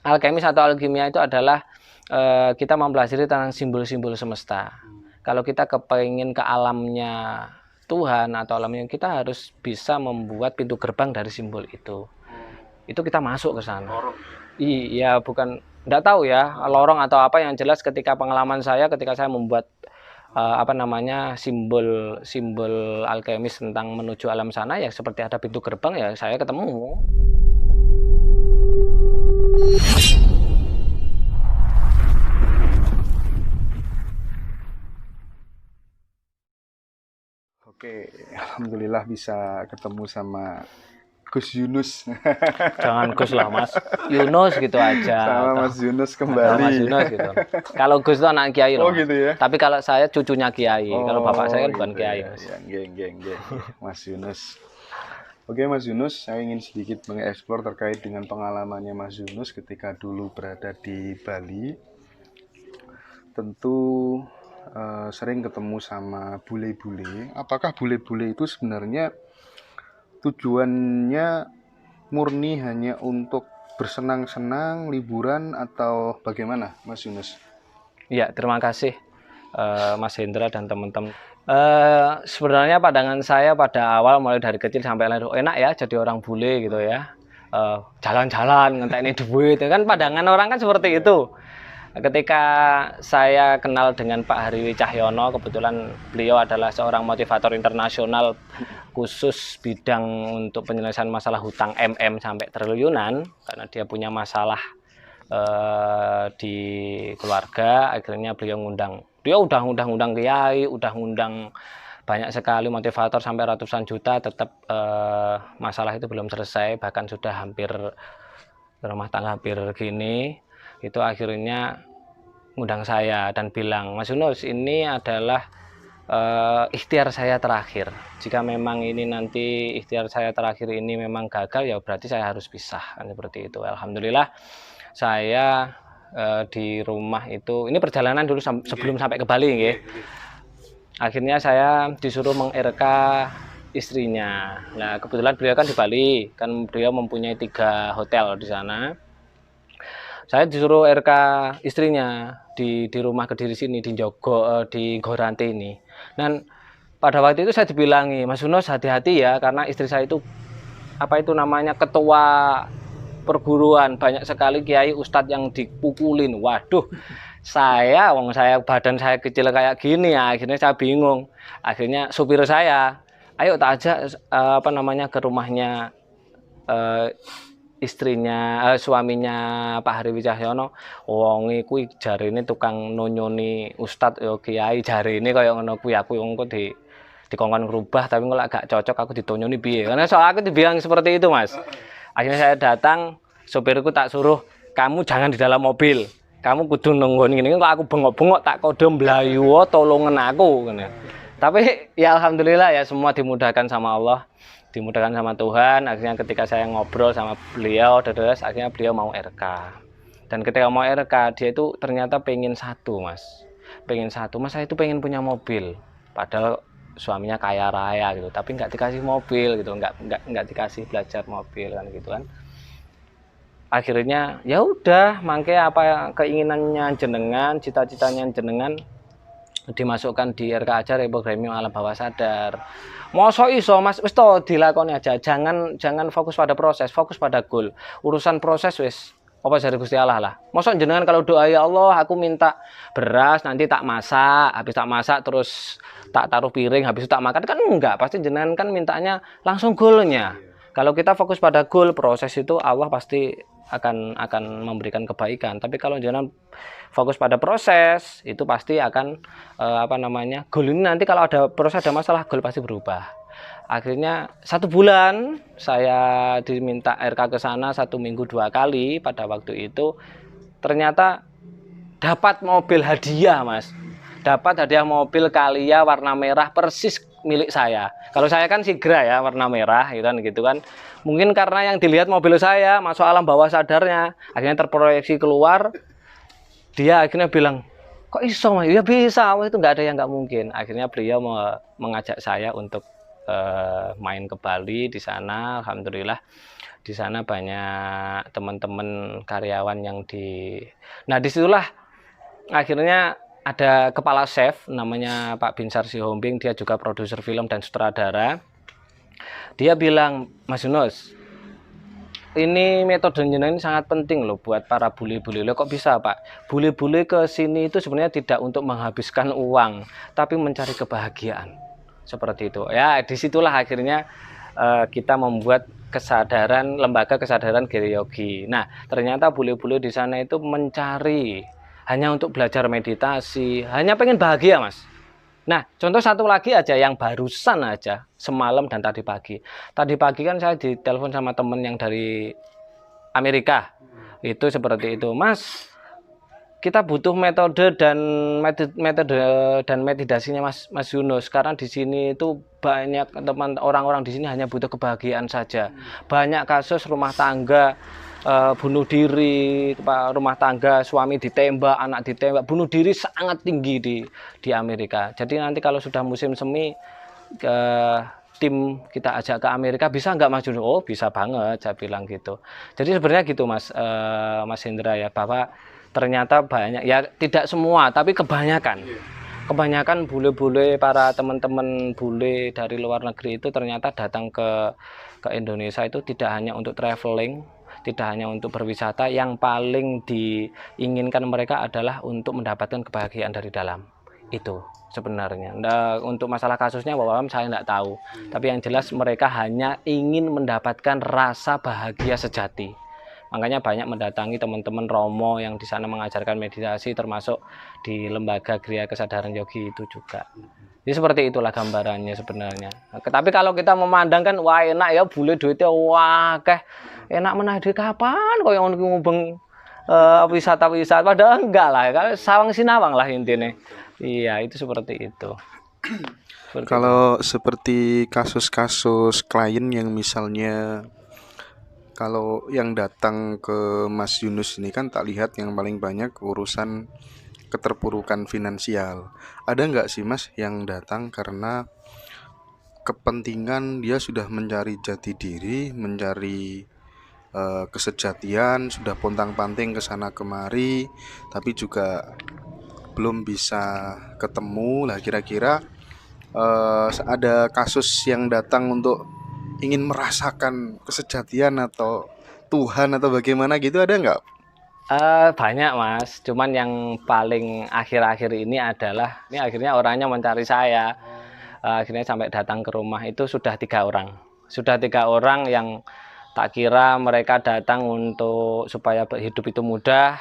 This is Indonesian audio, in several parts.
alkemis atau alkimia itu adalah kita mempelajari tentang simbol-simbol semesta. Kalau kita kepingin ke alamnya Tuhan atau alamnya, kita harus bisa membuat pintu gerbang dari simbol itu. Itu kita masuk ke sana. Iya, bukan, enggak tahu ya, lorong atau apa, yang jelas ketika pengalaman saya ketika saya membuat simbol alkemis tentang menuju alam sana, ya seperti ada pintu gerbang, ya saya ketemu. Oke, alhamdulillah bisa ketemu sama Gus Yunus. Jangan Gus lah Mas, Yunus gitu aja. Sama Mas Yunus kembali. Mas Yunus gitu. Kalau Gus itu anak kiai loh. Oh gitu ya. Tapi kalau saya cucunya kiai. Kalau bapak saya kan bukan gitu kiai. Ya. Geng. Mas Yunus. Oke Mas Yunus, saya ingin sedikit mengeksplor terkait dengan pengalamannya Mas Yunus ketika dulu berada di Bali. Tentu sering ketemu sama bule-bule. Apakah bule-bule itu sebenarnya tujuannya murni hanya untuk bersenang-senang, liburan, atau bagaimana Mas Yunus? Ya, terima kasih Mas Hendra dan teman-teman. Sebenarnya pandangan saya pada awal mulai dari kecil sampai lahir, enak ya jadi orang bule gitu ya, jalan-jalan ngenteni duit, kan pandangan orang kan seperti itu. Ketika saya kenal dengan Pak Hariwi Cahyono, kebetulan beliau adalah seorang motivator internasional khusus bidang untuk penyelesaian masalah hutang sampai triliunan, karena dia punya masalah di keluarga. Akhirnya beliau udah ngundang kiai, udah ngundang banyak sekali motivator sampai ratusan juta, tetap masalah itu belum selesai, bahkan sudah hampir rumah tangga hampir gini. Itu akhirnya ngundang saya dan bilang, Mas Yunus, ini adalah ikhtiar saya terakhir. Jika memang ini nanti ikhtiar saya terakhir ini memang gagal, ya berarti saya harus pisah, kan seperti itu. Alhamdulillah saya di rumah itu, ini perjalanan dulu sebelum sampai ke Bali ya. Akhirnya saya disuruh meng-RK istrinya. Nah kebetulan beliau kan di Bali, kan beliau mempunyai 3 hotel di sana. Saya disuruh RK istrinya di rumah Kediri sini, di Gorante ini. Dan pada waktu itu saya dibilangi, Mas Yunus hati-hati ya, karena istri saya itu ketua perguruan, banyak sekali kiai ustadz yang dipukulin. Waduh, badan saya kecil kayak gini ya, akhirnya saya bingung. Akhirnya supir saya, ayo tak ajak ke rumahnya suaminya Pak Hariwi Cahyono. Wong kuwi jarine tukang nonyoni ustad ya kiai, jarine kaya ngono kuwi. Aku engko dikongkon ngrubah, tapi kok gak cocok aku ditonyoni piye. Karena soal aku dibilang seperti itu, Mas. Akhirnya saya datang, sopirku tak suruh, kamu jangan di dalam mobil, kamu kudu nunggu ngene. Kok aku bengok-bengok tak kode mlayu tolongen aku ngene. Tapi ya alhamdulillah ya, semua dimudahkan sama Allah, dimudahkan sama Tuhan. Akhirnya ketika saya ngobrol sama beliau, akhirnya beliau mau RK. Dan ketika mau RK, dia itu ternyata pengen satu, Mas, saya itu pengen punya mobil. Padahal suaminya kaya raya gitu, tapi nggak dikasih mobil gitu, nggak dikasih belajar mobil kan gitu kan. Akhirnya ya udah, mangke apa keinginannya jenengan, cita-citanya jenengan dimasukkan di RK aja, reprogramming alam bawah sadar. Mosok iso Mas, wis to dilakoni aja. Jangan fokus pada proses, fokus pada goal. Urusan proses wis apa dari Gusti Allah lah. Mosok jenengan kalau doa, ya Allah aku minta beras, nanti tak masak, habis tak masak terus tak taruh piring, habis itu tak makan, kan enggak. Pasti jenengan kan mintanya langsung goalnya. Kalau kita fokus pada goal, proses itu Allah pasti akan memberikan kebaikan. Tapi kalau jangan fokus pada proses, itu pasti akan goal ini nanti kalau ada proses, ada masalah, goal pasti berubah. Akhirnya 1 bulan saya diminta RK ke sana, 1 minggu 2 kali. Pada waktu itu ternyata dapat mobil hadiah, Mas. Dapat hadiah mobil Calia warna merah persis milik saya. Kalau saya kan Sigra ya, warna merah gitu kan. Mungkin karena yang dilihat mobil saya masuk alam bawah sadarnya, akhirnya terproyeksi keluar. Dia akhirnya bilang, kok iso Mas? Ya bisa, itu nggak ada yang nggak mungkin. Akhirnya beliau mengajak saya untuk main ke Bali di sana. Alhamdulillah di sana banyak teman-teman karyawan yang nah disitulah akhirnya ada kepala chef namanya Pak Binsar Sihombing, dia juga produser film dan sutradara. Dia bilang, Mas Yunus, ini metode jenengan ini sangat penting loh buat para bule-bule. Loh kok bisa Pak? Bule-bule ke sini itu sebenarnya tidak untuk menghabiskan uang, tapi mencari kebahagiaan. Seperti itu. Ya, disitulah akhirnya kita membuat kesadaran, lembaga kesadaran Geryogi. Nah, ternyata bule-bule di sana itu mencari hanya untuk belajar meditasi, hanya pengen bahagia, Mas. Nah, contoh satu lagi aja yang barusan aja, semalam dan tadi pagi. Tadi pagi kan saya ditelepon sama temen yang dari Amerika. Itu seperti itu, Mas. Kita butuh metode dan meditasinya Mas Yunus. Karena di sini itu banyak teman orang-orang di sini hanya butuh kebahagiaan saja. Banyak kasus rumah tangga bunuh diri, rumah tangga suami ditembak, anak ditembak, bunuh diri sangat tinggi di Amerika. Jadi nanti kalau sudah musim semi tim kita ajak ke Amerika, bisa nggak Mas Yunus? Oh bisa banget, saya bilang gitu. Jadi sebenarnya gitu Mas Hendra ya, bahwa ternyata banyak, ya tidak semua tapi kebanyakan bule-bule, para teman-teman bule dari luar negeri itu ternyata datang ke Indonesia itu tidak hanya untuk traveling, tidak hanya untuk berwisata. Yang paling diinginkan mereka adalah untuk mendapatkan kebahagiaan dari dalam. Itu sebenarnya. Nah, untuk masalah kasusnya Bapak saya tidak tahu, tapi yang jelas mereka hanya ingin mendapatkan rasa bahagia sejati. Makanya banyak mendatangi teman-teman Romo yang di sana mengajarkan meditasi, termasuk di lembaga Gria Kesadaran Yogi itu juga. Jadi seperti itulah gambarannya sebenarnya. Tapi kalau kita memandangkan wah enak ya bule duitnya wah enak menah duit kapan kok yang ngubeng wisata-wisata, padahal enggak lah, sawang sinawang lah intinya. Iya, itu seperti itu. Kalau seperti kasus-kasus klien yang misalnya, kalau yang datang ke Mas Yunus ini kan tak lihat yang paling banyak urusan keterpurukan finansial. Ada nggak sih Mas yang datang karena kepentingan dia sudah mencari jati diri, mencari kesejatian, sudah pontang-panting ke sana kemari, tapi juga belum bisa ketemu. Lah kira-kira ada kasus yang datang untuk ingin merasakan kesejatian atau Tuhan atau bagaimana gitu, ada nggak? Banyak Mas, cuman yang paling akhir-akhir ini adalah ini akhirnya orangnya mencari saya. Akhirnya sampai datang ke rumah itu sudah 3 orang. Sudah 3 orang yang tak kira mereka datang untuk supaya hidup itu mudah,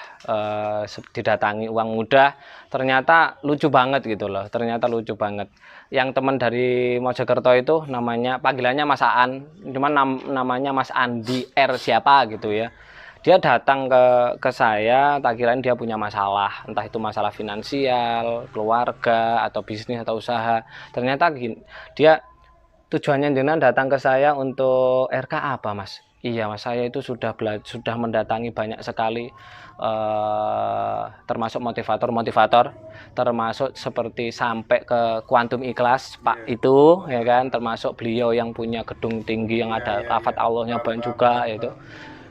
didatangi uang mudah. Ternyata lucu banget gitu loh. Ternyata lucu banget. Yang teman dari Mojokerto itu namanya, panggilannya Mas Aan, cuman namanya Mas Andi R siapa gitu ya. Dia datang ke saya, tak kirain dia punya masalah, entah itu masalah finansial, keluarga, atau bisnis atau usaha. Ternyata dia tujuannya jenengan datang ke saya untuk RK apa Mas? Iya Mas, saya itu sudah mendatangi banyak sekali termasuk motivator, termasuk seperti sampai ke Kuantum Ikhlas Pak itu ya kan, termasuk beliau yang punya gedung tinggi yang ada lafaz Allahnya banyak juga itu.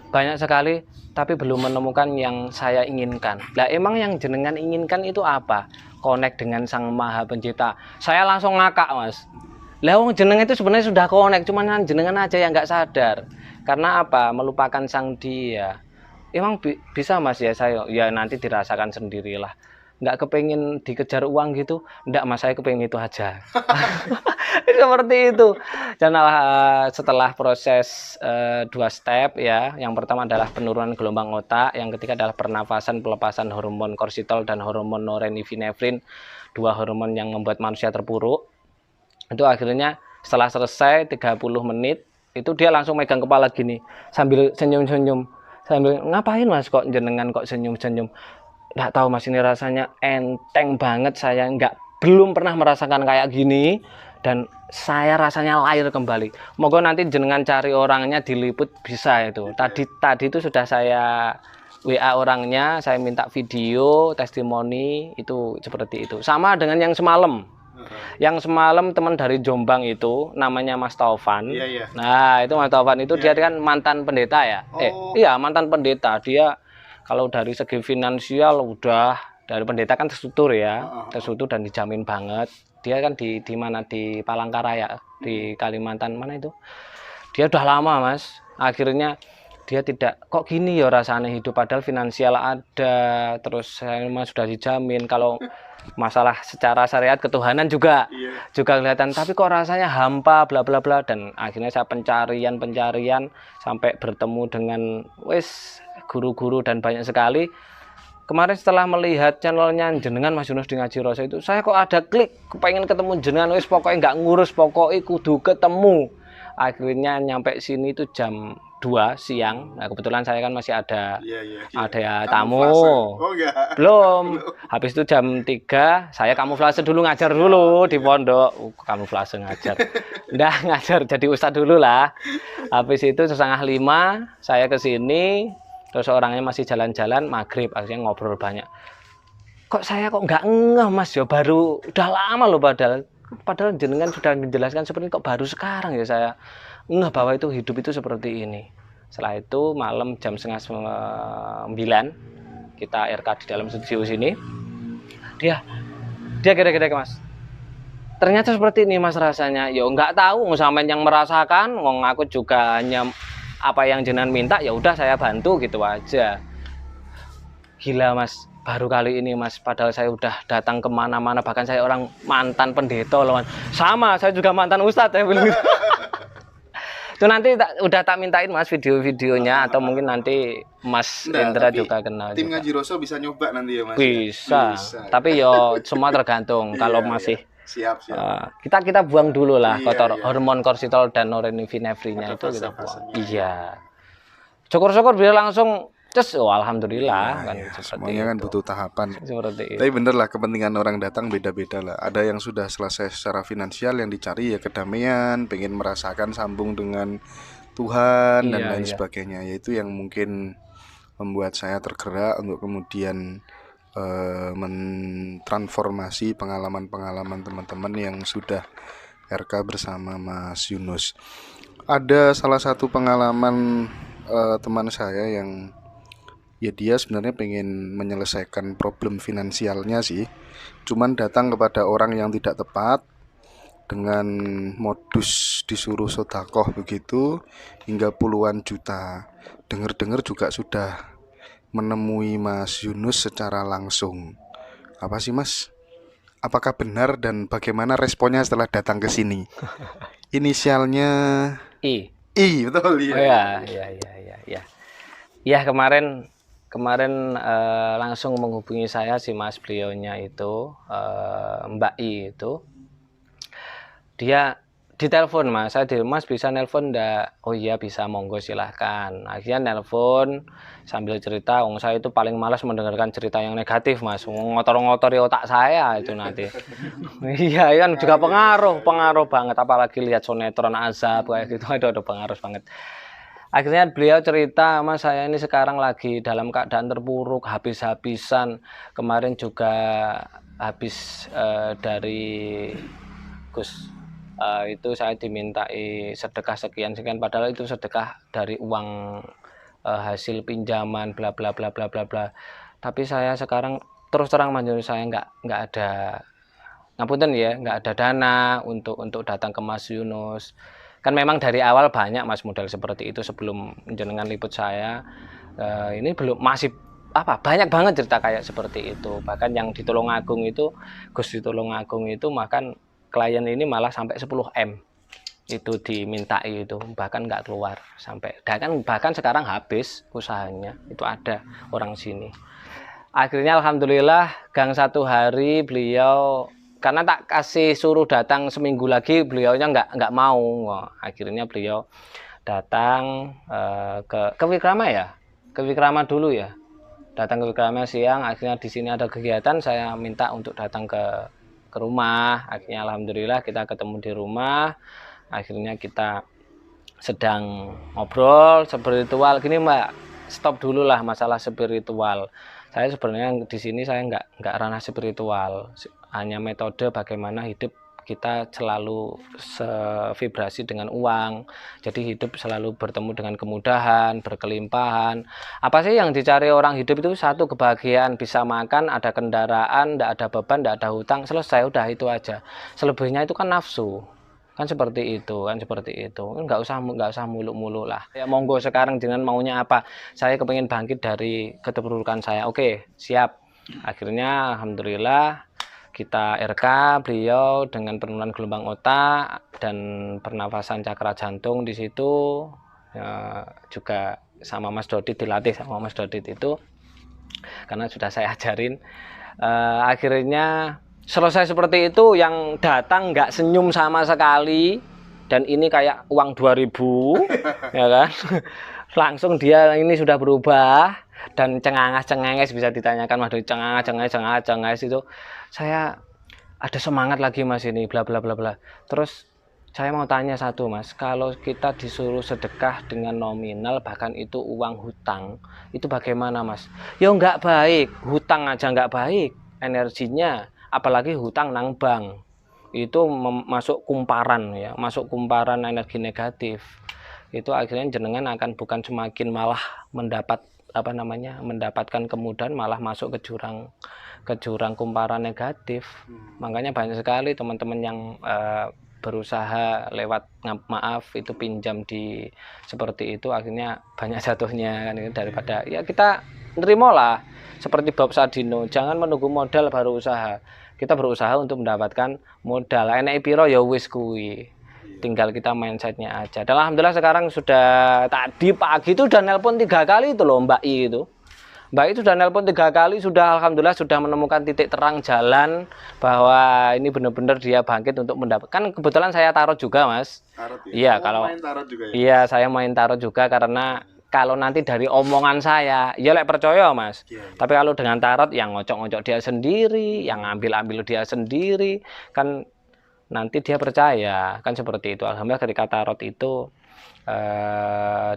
Banyak sekali, tapi belum menemukan yang saya inginkan. Lah emang yang jenengan inginkan itu apa? Connect dengan Sang Maha Pencipta. Saya langsung ngakak Mas. Lah wong jenengan itu sebenarnya sudah connect, cuman jenengan aja yang nggak sadar. Karena apa? Melupakan Sang Dia. Emang bisa Mas ya, saya ya nanti dirasakan sendirilah. Nggak kepengen dikejar uang gitu, nggak Mas, saya kepengen itu aja. Seperti itu. Dan setelah proses 2 step ya, yang pertama adalah penurunan gelombang otak, yang ketiga adalah pernafasan, pelepasan hormon kortisol dan hormon norepinefrin, 2 hormon yang membuat manusia terpuruk. Itu akhirnya setelah selesai 30 menit itu dia langsung megang kepala gini sambil senyum-senyum, sambil ngapain Mas kok jenengan kok senyum-senyum. Nggak tahu Mas, ini rasanya enteng banget, saya belum pernah merasakan kayak gini dan saya rasanya lahir kembali. Moga nanti jenengan cari orangnya diliput bisa itu. Tadi itu sudah saya WA orangnya, saya minta video testimoni itu seperti itu. Sama dengan yang semalam. Yang semalam teman dari Jombang itu namanya Mas Taufan. Iya, iya. Nah, itu Mas Taufan itu dia kan mantan pendeta ya. Oh. Iya, mantan pendeta. Dia kalau dari segi finansial udah dari pendeta kan terstruktur ya, terstruktur dan dijamin banget. Dia kan di mana di Palangkaraya, di Kalimantan mana itu. Dia udah lama, Mas. Akhirnya dia tidak kok gini ya rasanya hidup, padahal finansial ada, terus saya sudah dijamin, kalau masalah secara syariat ketuhanan juga kelihatan, tapi kok rasanya hampa bla bla bla. Dan akhirnya saya pencarian sampai bertemu dengan guru-guru dan banyak sekali. Kemarin setelah melihat channelnya jenengan Mas Yunus di Ngaji Roso itu, saya kok ada klik pengen ketemu jenengan, pokoknya nggak ngurus, pokoknya kudu ketemu. Akhirnya nyampe sini itu jam 2 siang. Nah, kebetulan saya kan masih ada tamu. Belum. Habis itu jam 3 saya kamuflase dulu, ngajar dulu di pondok. Kamuflase ngajar. Udah ngajar jadi ustadz dulu lah. Habis itu 4:30 saya ke sini, terus orangnya masih jalan-jalan, maghrib akhirnya ngobrol banyak. Kok saya kok nggak ngeh Mas ya, baru udah lama loh, padahal jenengan sudah menjelaskan seperti kok baru sekarang ya saya ngeh bahwa itu hidup itu seperti ini. Setelah itu malam jam 8:30 kita RK di dalam studio sini. Dia kira-kira Mas, ternyata seperti ini Mas rasanya. Ya nggak tahu sampean yang merasakan, wong aku juga hanya apa yang jenengan minta ya udah saya bantu gitu aja. Gila Mas, baru kali ini Mas, padahal saya udah datang kemana-mana, bahkan saya orang mantan pendeta loh Mas. Sama, saya juga mantan ustadz ya bilang gitu. Itu nanti udah tak mintain Mas video-videonya, atau mungkin nanti Mas Indra juga kenal. Tim Ngaji Roso bisa nyoba nanti ya Mas? Bisa. Tapi yo semua tergantung. Kalau masih siap. Kita buang dulu lah kotor hormon kortisol dan norepinefrinnya itu kita buang. Iya. Syukur-syukur biar langsung alhamdulillah kan semuanya kan butuh tahapan. Seperti itu. Tapi bener lah, kepentingan orang datang beda-beda lah. Ada yang sudah selesai secara finansial, yang dicari ya kedamaian, pengen merasakan sambung dengan Tuhan dan lain sebagainya. Yaitu yang mungkin membuat saya tergerak untuk kemudian mentransformasi pengalaman-pengalaman teman-teman yang sudah RK bersama Mas Yunus. Ada salah satu pengalaman teman saya yang ya dia sebenarnya pengen menyelesaikan problem finansialnya sih, cuman datang kepada orang yang tidak tepat dengan modus disuruh sedekah begitu hingga puluhan juta. Dengar-dengar juga sudah menemui Mas Yunus secara langsung. Apa sih Mas? Apakah benar dan bagaimana responnya setelah datang ke sini? Inisialnya I, betul ya. Ya kemarin langsung menghubungi saya si Mas beliaunya itu, Mbak I itu. Dia ditelepon Mas, saya di Mas bisa nelpon enggak? Oh iya bisa, monggo silahkan. Akhirnya nelpon sambil cerita, saya itu paling malas mendengarkan cerita yang negatif Mas, ngotor-ngotori otak saya itu nanti. Iya kan juga pengaruh banget, apalagi lihat sinetron azab kayak gitu, ada pengaruh banget. Akhirnya beliau cerita, Mas saya ini sekarang lagi dalam keadaan terpuruk, habis-habisan. Kemarin juga habis dari Gus itu saya dimintai sedekah sekian, padahal itu sedekah dari uang hasil pinjaman bla bla bla bla bla bla. Tapi saya sekarang terus terang Mas, saya nggak ada, ngapunten ya, nggak ada dana untuk datang ke Mas Yunus. Kan memang dari awal banyak Mas model seperti itu sebelum jenengan liput saya. Ini belum, masih banyak banget cerita kayak seperti itu. Bahkan yang di Tulungagung itu, Gus di Tulungagung itu makan klien ini malah sampai 10M itu dimintai, itu bahkan nggak keluar sampai, bahkan sekarang habis usahanya. Itu ada orang sini. Akhirnya alhamdulillah gang 1 hari beliau, karena tak kasih suruh datang seminggu lagi, beliaunya nggak mau. Akhirnya beliau datang ke Wikrama ya, ke Wikrama dulu ya, datang ke Wikrama siang. Akhirnya di sini ada kegiatan, saya minta untuk datang ke rumah. Akhirnya alhamdulillah kita ketemu di rumah. Akhirnya kita sedang ngobrol spiritual gini Mbak, stop dulu lah masalah spiritual. Saya sebenarnya di sini saya nggak ranah spiritual, hanya metode bagaimana hidup kita selalu sevibrasi dengan uang. Jadi hidup selalu bertemu dengan kemudahan, berkelimpahan. Apa sih yang dicari orang hidup itu? Satu, kebahagiaan, bisa makan, ada kendaraan, tidak ada beban, tidak ada hutang, selesai, udah itu aja. Selebihnya itu kan nafsu. Kan seperti itu, nggak usah muluk-muluk lah. Ya monggo sekarang dengan maunya apa, saya kepengen bangkit dari keterpurukan saya. Oke, siap. Akhirnya alhamdulillah kita RK beliau dengan penurunan gelombang otak dan pernafasan cakra jantung di situ, ya, juga sama Mas Dodit, dilatih sama Mas Dodit itu karena sudah saya ajarin. Akhirnya selesai seperti itu, yang datang nggak senyum sama sekali, dan ini kayak uang 2000 ya kan. Langsung dia ini sudah berubah dan cengangas-cengenges, bisa ditanyakan Mas Dodit, cengangas itu. Saya ada semangat lagi Mas ini bla bla bla bla. Terus saya mau tanya satu Mas, kalau kita disuruh sedekah dengan nominal, bahkan itu uang hutang, itu bagaimana Mas? Ya nggak baik, hutang aja nggak baik energinya, apalagi hutang nang bank. Itu masuk kumparan ya, masuk kumparan energi negatif. Itu akhirnya jenengan akan bukan semakin malah mendapatkan kemudahan, malah masuk ke jurang kumparan negatif. Makanya banyak sekali teman-teman yang berusaha lewat maaf itu pinjam di seperti itu, akhirnya banyak jatuhnya kan, daripada ya kita nerimalah seperti Bob Sadino, jangan menunggu modal baru usaha. Kita berusaha untuk mendapatkan modal, enek piro ya wis kuwi, tinggal kita mindsetnya aja. Dan alhamdulillah sekarang sudah, tadi pagi itu udah nelpon 3 kali itu loh Mbak I itu. Mbak itu sudah nelpon 3 kali, sudah alhamdulillah sudah menemukan titik terang jalan bahwa ini benar-benar dia bangkit untuk mendapatkan. Kebetulan saya tarot juga Mas. Tarot ya? Iya, Kalau main tarot juga ya? Iya, saya main tarot juga karena kalau nanti dari omongan saya, ya lek percaya Mas. Iya. Tapi kalau dengan tarot yang ngocok-ngocok dia sendiri, yang ambil-ambil dia sendiri, kan nanti dia percaya, kan seperti itu. Alhamdulillah ketika tarot itu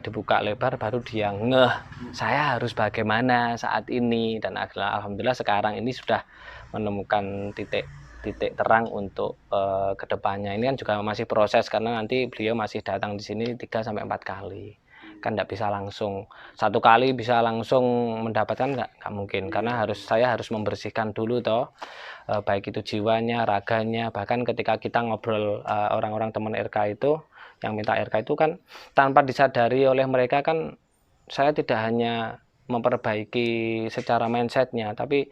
dibuka lebar, baru dia ngeh saya harus bagaimana saat ini, dan alhamdulillah sekarang ini sudah menemukan titik terang untuk kedepannya. Ini kan juga masih proses karena nanti beliau masih datang di sini 3-4 kali, kan tidak bisa langsung 1 kali bisa langsung mendapatkan, nggak mungkin, karena saya harus membersihkan dulu toh, baik itu jiwanya, raganya. Bahkan ketika kita ngobrol orang-orang teman RK itu yang minta RK itu kan tanpa disadari oleh mereka, kan saya tidak hanya memperbaiki secara mindsetnya, tapi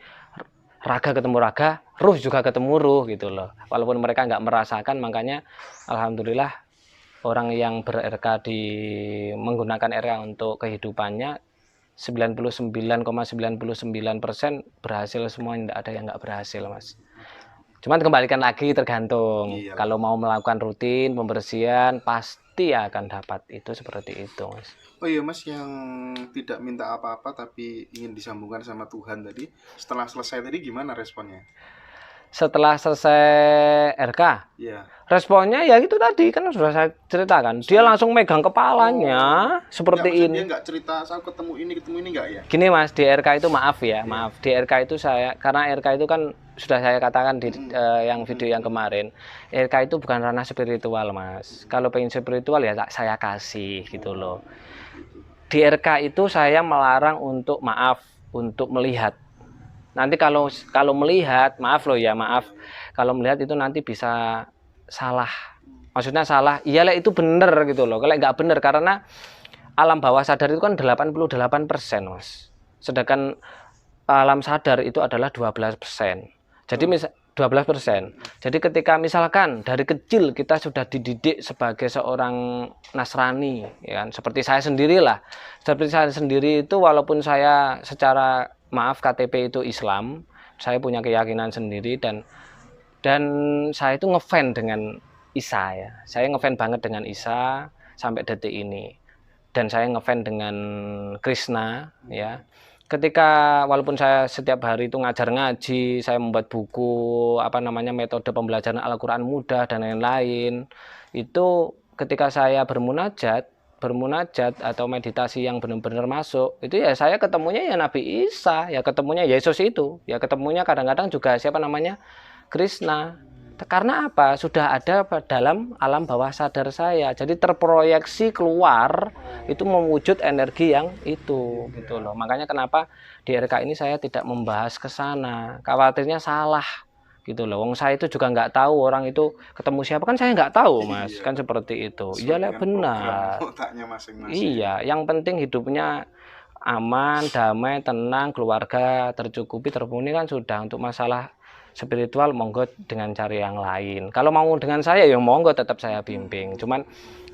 raga ketemu raga, ruh juga ketemu ruh gitu loh, walaupun mereka nggak merasakan. Makanya alhamdulillah orang yang ber-RK menggunakan RK untuk kehidupannya 99,99% berhasil semua, tidak ada yang nggak berhasil Mas. Cuman kembalikan lagi, tergantung. Iya. Kalau mau melakukan rutin pembersihan pasti akan dapat, itu seperti itu Mas. Oh iya Mas, yang tidak minta apa-apa tapi ingin disambungkan sama Tuhan tadi, setelah selesai tadi gimana responnya? Setelah selesai RK, Iya. responnya ya itu tadi kan sudah saya ceritakan, dia langsung megang kepalanya seperti Enggak, ini. dia nggak cerita saya ketemu ini nggak ya? Gini Mas, di RK itu maaf ya, maaf, di RK itu saya, karena RK itu kan sudah saya katakan di yang video yang kemarin, RK itu bukan ranah spiritual Mas. Kalau pengen spiritual ya saya kasih gitu loh. Di RK itu saya melarang untuk untuk melihat. Nanti kalau melihat, maaf loh ya, maaf, kalau melihat itu nanti bisa salah. Maksudnya salah, iyalah itu bener gitu loh. Kalau nggak bener, karena alam bawah sadar itu kan 88% Mas. Sedangkan alam sadar itu adalah 12%. Jadi 12%. Jadi ketika misalkan dari kecil kita sudah dididik sebagai seorang Nasrani, ya kan? Seperti saya sendirilah. Seperti saya sendiri itu, walaupun saya secara maaf KTP itu Islam, saya punya keyakinan sendiri, dan saya itu ngefan dengan Isa ya. Saya ngefan banget dengan Isa sampai detik ini. Dan saya ngefan dengan Krishna ya. Ketika walaupun saya setiap hari itu ngajar ngaji, saya membuat buku metode pembelajaran Al-Qur'an mudah dan lain-lain, itu ketika saya bermunajat, bermunajat atau meditasi yang benar-benar masuk, itu ya saya ketemunya ya Nabi Isa, ya ketemunya Yesus itu, ya ketemunya kadang-kadang juga siapa namanya, Krishna. Karena apa? Sudah ada dalam alam bawah sadar saya. Jadi terproyeksi keluar itu mewujud energi yang itu gitu loh. Makanya kenapa di RK ini saya tidak membahas ke sana. Khawatirnya salah gitu loh. Wong saya itu juga nggak tahu orang itu ketemu siapa, kan saya nggak tahu Mas. Kan seperti itu. Iyalah benar. Iya, yang penting hidupnya aman, damai, tenang, keluarga tercukupi, terpenuhi kan sudah. Untuk masalah spiritual monggo dengan cari yang lain. Kalau mau dengan saya ya monggo tetap saya bimbing. Cuman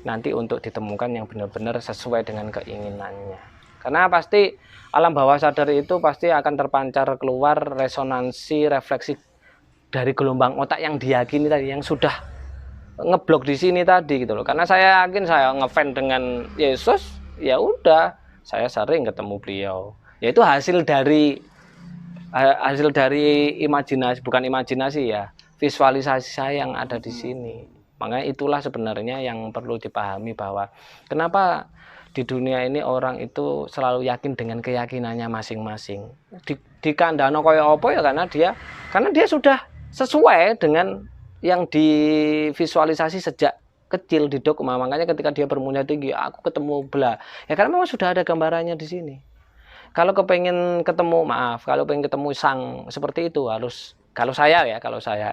nanti untuk ditemukan yang benar-benar sesuai dengan keinginannya. Karena pasti alam bawah sadar itu pasti akan terpancar keluar resonansi, refleksi dari gelombang otak yang diyakini tadi, yang sudah ngeblok di sini tadi gitu loh. Karena saya yakin saya ngefans dengan Yesus, ya udah saya sering ketemu beliau. Yaitu hasil dari imajinasi, bukan imajinasi ya, visualisasi saya yang ada di sini. Makanya itulah sebenarnya yang perlu dipahami, bahwa kenapa di dunia ini orang itu selalu yakin dengan keyakinannya masing-masing. Di kandano kaya apa ya, karena dia sudah sesuai dengan yang divisualisasi sejak kecil di dogma. Makanya ketika dia bermunajat tinggi, aku ketemu bla, ya karena memang sudah ada gambarannya di sini. Kalau kepengen ketemu, kalau pengen ketemu sang seperti itu harus, kalau saya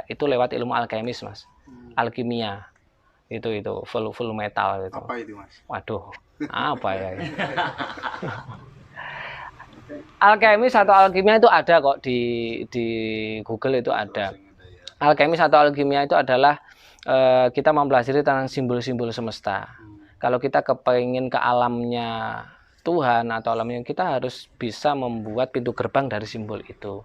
itu lewat ilmu alkemis Mas, alkimia, itu full metal gitu. Apa itu Mas? Waduh, apa ya? Alkemis atau alkimia itu ada kok di Google, itu ada. Alkemis atau alkimia itu adalah kita mempelajari tentang simbol-simbol semesta. Kalau kita kepengen ke alamnya Tuhan atau alamnya, kita harus bisa membuat pintu gerbang dari simbol itu.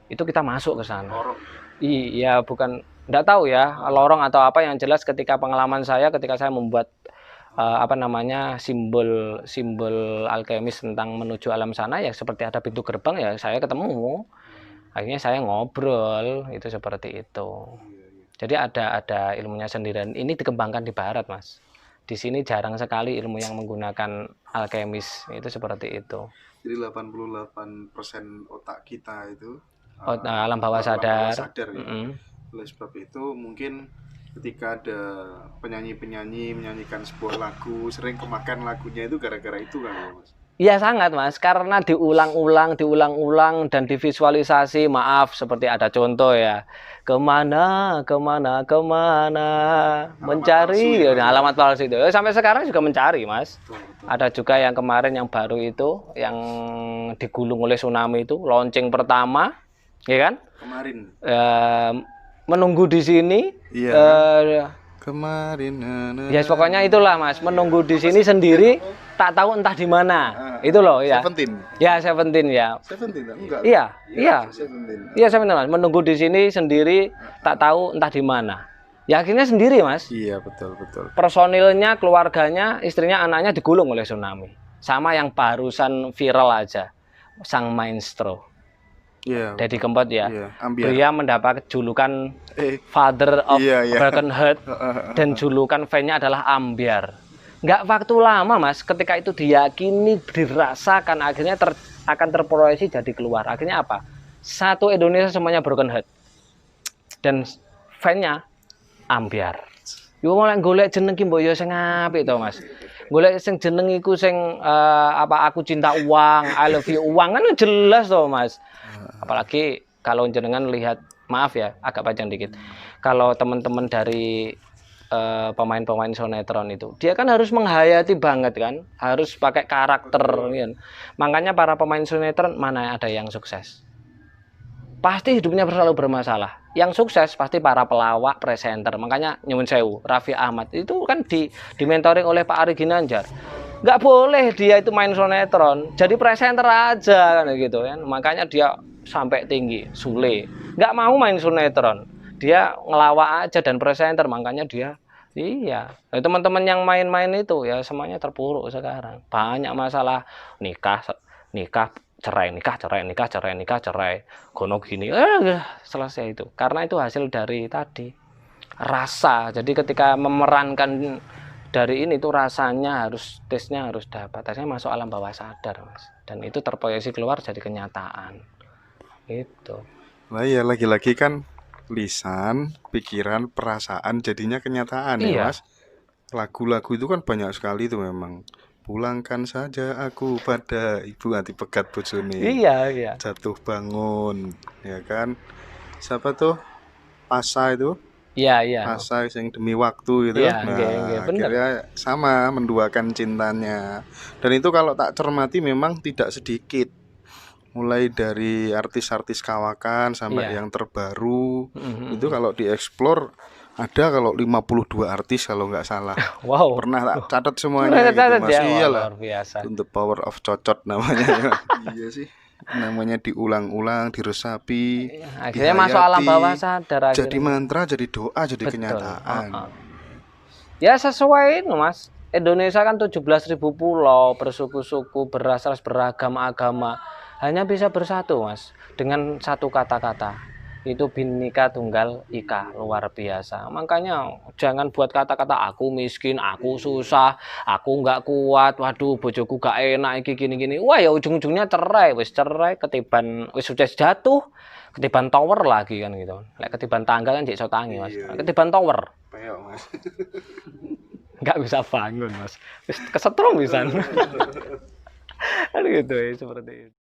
Itu kita masuk ke sana. Iya, bukan, enggak tahu ya, lorong atau apa, yang jelas ketika pengalaman saya ketika saya membuat simbol alkemis tentang menuju alam sana, ya seperti ada pintu gerbang, ya saya ketemu. Akhirnya saya ngobrol, itu seperti itu. Jadi ada ilmunya sendiri, dan ini dikembangkan di barat Mas. Di sini jarang sekali ilmu yang menggunakan alkemis, itu seperti itu. Jadi 88% otak kita itu alam bawah sadar. Ya. Oleh sebab itu mungkin ketika ada penyanyi-penyanyi menyanyikan sebuah lagu, sering kemakan lagunya itu gara-gara itu kan ya Mas? Iya sangat Mas, karena diulang-ulang dan divisualisasi. Maaf, seperti ada contoh ya, kemana mencari alamat palsu itu. Sampai sekarang juga mencari Mas. Ada juga yang kemarin yang baru itu, yang digulung oleh tsunami itu, launching pertama, ya kan? Kemarin. Menunggu di sini. Iya. Kemarin. Ya pokoknya itulah Mas, menunggu di sini sendiri, tak tahu entah di mana. Itu loh ya. Seventeen. Ya, Seventeen ya. Seventeen enggak? Iya. Iya, Seventeen Mas. Menunggu di sini sendiri, tak tahu entah di mana. Ya akhirnya sendiri Mas. Iya, betul. Personilnya, keluarganya, istrinya, anaknya digulung oleh tsunami. Sama yang barusan viral aja, sang maestro. Iya. Deddy Kempot ya. Iya, Dia mendapat julukan Father of Broken Heart, dan julukan fan-nya adalah Ambyar. Nggak waktu lama Mas, ketika itu diyakini, dirasakan, akhirnya akan terproyeksi jadi keluar. Akhirnya apa? Satu Indonesia semuanya broken heart, dan fan-nya Ambyar. Yo mulai golek jeneng ki mbok yo sing apik to Mas. Golek sing jeneng iku sing aku cinta uang, I love you uang, kan jelas to Mas. Apalagi kalau jenengan lihat, maaf ya agak panjang dikit, kalau teman-teman dari pemain-pemain sinetron itu, dia kan harus menghayati banget kan, harus pakai karakter kan. Makanya para pemain sinetron mana ada yang sukses, pasti hidupnya selalu bermasalah. Yang sukses pasti para pelawak, presenter. Makanya nyuwun sewu, Raffi Ahmad itu kan di mentoring oleh Pak Ari Ginanjar. Nggak boleh dia itu main sinetron, jadi presenter aja kan gitu kan. Makanya dia sampai tinggi, Sule nggak mau main sinetron, dia ngelawak aja dan presenter. Makanya dia nah, teman-teman yang main-main itu ya semuanya terpuruk sekarang. Banyak masalah, nikah cerai, gono gini, selesai itu. Karena itu hasil dari tadi rasa. Jadi ketika memerankan dari ini tuh rasanya harus, tesnya harus dapat, tesnya masuk alam bawah sadar Mas, dan itu terproyeksi keluar jadi kenyataan itu. Lah ya lagi-lagi kan lisan, pikiran, perasaan jadinya kenyataan ya Iya, Mas. Lagu-lagu itu kan banyak sekali tuh memang. Pulangkan saja aku pada ibu hati pegat bojone. iya, Jatuh bangun, ya kan? Siapa tuh? Pasa itu, iya, Pasa yang demi waktu itu. iya, nggih, Nah, bener. akhirnya sama menduakan cintanya. Dan itu kalau tak cermati memang tidak sedikit. Mulai dari artis-artis kawakan sampai Iya. yang terbaru. Itu Mhm. kalau dieksplor ada kalau 52 artis kalau nggak salah. Wow, Pernah tak catat udah semuanya gitu tercatat Mas. ya, wah Iyalah. luar biasa. The power of cocot namanya. Iya sih. Namanya diulang-ulang, diresapi, Akhirnya masuk alam bawah dihayati, sadar jadi akhirnya. mantra, jadi doa, jadi Betul, kenyataan. Ya sesuai itu Mas. Indonesia kan 17.000 pulau, bersuku-suku, berras-ras, beragam agama. Hanya bisa bersatu Mas dengan satu kata-kata. Itu Bhinneka Tunggal Ika, luar biasa. Makanya jangan buat kata-kata aku miskin, aku susah, aku nggak kuat, waduh bojoku gak enak iki gini-gini. Wah ya ujung-ujungnya cerai, wis cerai ketiban wis sudah jatuh, ketiban tower lagi kan gitu. Lek ketiban tangga kan jek iso tangi Mas. Iya. Ketiban tower Peok Mas. nggak bisa bangun Mas. Wis kesetrum pisan. Kan gitu ya seperti itu.